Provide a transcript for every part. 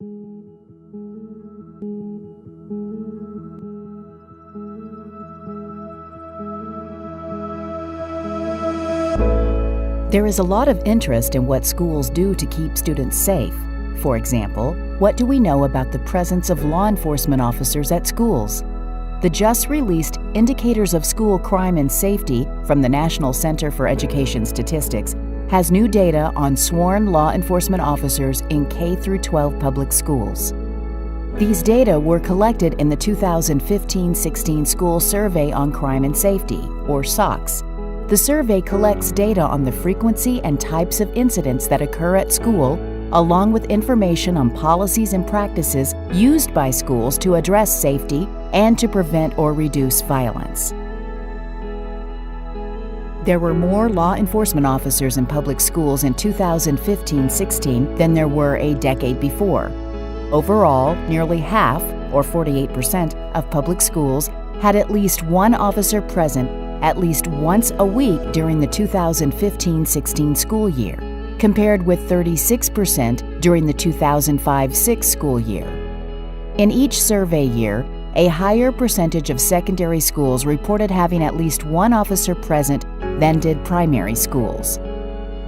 There is a lot of interest in what schools do to keep students safe. For example, what do we know about the presence of law enforcement officers at schools? The just-released Indicators of School Crime and Safety from the National Center for Education Statistics has new data on sworn law enforcement officers in K-12 public schools. These data were collected in the 2015-16 School Survey on Crime and Safety, or SSOCS. The survey collects data on the frequency and types of incidents that occur at school, along with information on policies and practices used by schools to address safety and to prevent or reduce violence. There were more law enforcement officers in public schools in 2015-16 than there were a decade before. Overall, nearly half, or 48%, of public schools had at least one officer present at least once a week during the 2015-16 school year, compared with 36% during the 2005-06 school year. In each survey year, a higher percentage of secondary schools reported having at least one officer present than did primary schools.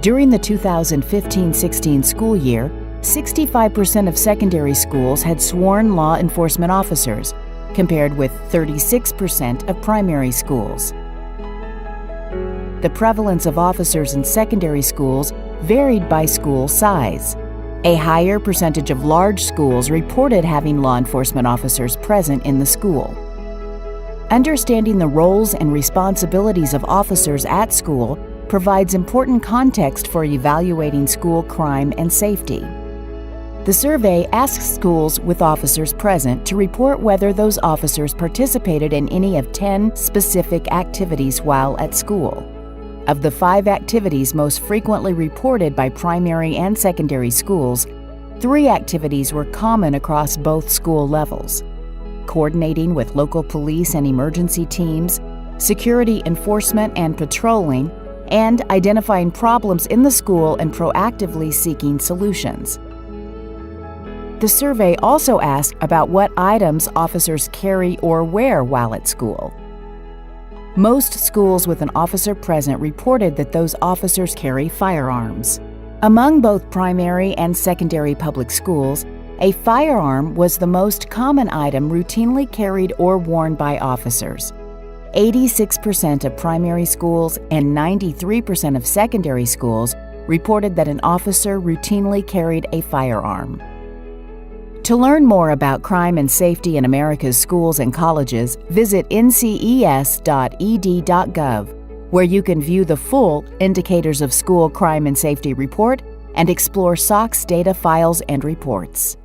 During the 2015-16 school year, 65% of secondary schools had sworn law enforcement officers, compared with 36% of primary schools. The prevalence of officers in secondary schools varied by school size. A higher percentage of large schools reported having law enforcement officers present in the school. Understanding the roles and responsibilities of officers at school provides important context for evaluating school crime and safety. The survey asks schools with officers present to report whether those officers participated in any of 10 specific activities while at school. Of the 5 activities most frequently reported by primary and secondary schools, 3 activities were common across both school levels: coordinating with local police and emergency teams, security enforcement and patrolling, and identifying problems in the school and proactively seeking solutions. The survey also asked about what items officers carry or wear while at school. Most schools with an officer present reported that those officers carry firearms. Among both primary and secondary public schools, a firearm was the most common item routinely carried or worn by officers. 86% of primary schools and 93% of secondary schools reported that an officer routinely carried a firearm. To learn more about crime and safety in America's schools and colleges, visit NCES.ed.gov, where you can view the full Indicators of School Crime and Safety report and explore SSOCS data files and reports.